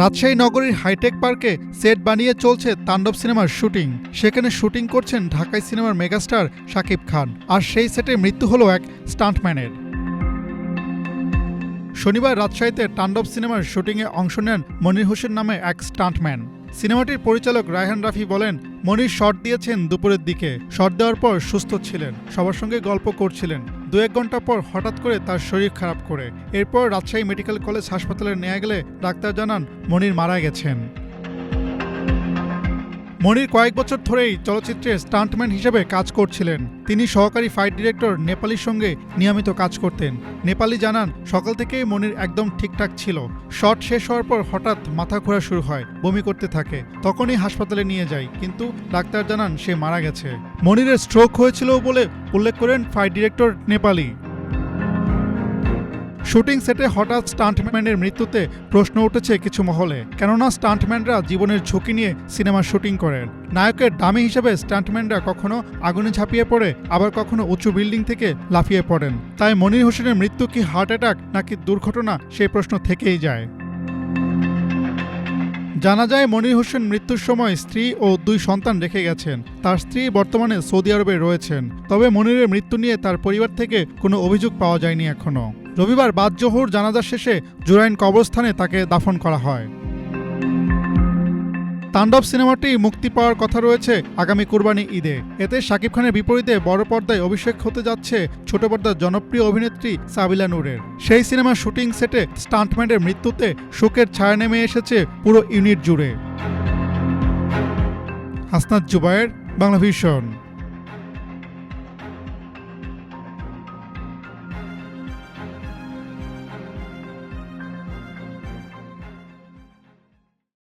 রাজশাহী নগরীর হাইটেক পার্কে সেট বানিয়ে চলছে তাণ্ডব সিনেমার শুটিং। সেখানে শুটিং করছেন ঢাকাই সিনেমার মেগাস্টার শাকিব খান। আর সেই সেটে মৃত্যু হলো এক স্টান্টম্যানের। শনিবার রাজশাহীতে তাণ্ডব সিনেমার শুটিংয়ে অংশ নেন মনির হোসেন নামে এক স্টান্টম্যান। সিনেমাটির পরিচালক রায়হান রাফি বলেন, মনির শট দিয়েছেন দুপুরের দিকে। শট দেওয়ার পর সুস্থ ছিলেন, সবার সঙ্গে গল্প করছিলেন। 2-1 ঘন্টা পর হঠাৎ করে তার শরীর খারাপ করে। এরপর রাজশাহী মেডিকেল কলেজ হাসপাতালে নিয়ে গেলে ডাক্তার জানান মনির মারা গেছেন। মনির কয়েক বছর ধরেই চলচ্চিত্রে স্টান্টম্যান হিসেবে কাজ করছিলেন। তিনি সহকারী ফাইট ডিরেক্টর নেপালির সঙ্গে নিয়মিত কাজ করতেন। নেপালি জানান, সকাল থেকেই মনির একদম ঠিকঠাক ছিল। শট শেষ হওয়ার পর হঠাৎ মাথা ঘোরা শুরু হয়, বমি করতে থাকে। তখনই হাসপাতালে নিয়ে যায়, কিন্তু ডাক্তার জানান সে মারা গেছে। মনিরের স্ট্রোক হয়েছিল বলে উল্লেখ করেন ফাইট ডিরেক্টর নেপালি। শুটিং সেটে হঠাৎ স্টান্টম্যানের মৃত্যুতে প্রশ্ন উঠেছে কিছু মহলে, কেননা স্টান্টম্যানরা জীবনের ঝুঁকি নিয়ে সিনেমার শুটিং করেন। নায়কের ডামি হিসেবে স্টান্টম্যানরা কখনো আগুনে ঝাঁপিয়ে পড়ে, আবার কখনো উঁচু বিল্ডিং থেকে লাফিয়ে পড়েন। তাই মনির হোসেনের মৃত্যু কি হার্ট অ্যাটাক নাকি দুর্ঘটনা, সেই প্রশ্ন থেকেই যায়। জানা যায়, মনির হোসেন মৃত্যুর সময় স্ত্রী ও 2 সন্তান রেখে গেছেন। তার স্ত্রী বর্তমানে সৌদি আরবে রয়েছেন। তবে মনিরের মৃত্যু নিয়ে তার পরিবার থেকে কোনো অভিযোগ পাওয়া যায়নি এখনো। রবিবার বাদ জোহর জানাজা শেষে জুরাইন কবরস্থানে তাকে দাফন করা হয়। তাণ্ডব সিনেমাটি মুক্তি পাওয়ার কথা রয়েছে আগামী কুরবানি ঈদে। এতে শাকিব খানের বিপরীতে বড় পর্দায় অভিষেক হতে যাচ্ছে ছোট পর্দার জনপ্রিয় অভিনেত্রী সাবিলা নূরের। সেই সিনেমার শুটিং সেটে স্টান্টম্যানের মৃত্যুতে শোকের ছায়া নেমে এসেছে পুরো ইউনিট জুড়ে। হাসনাত জুবায়ের, বাংলাভিশন।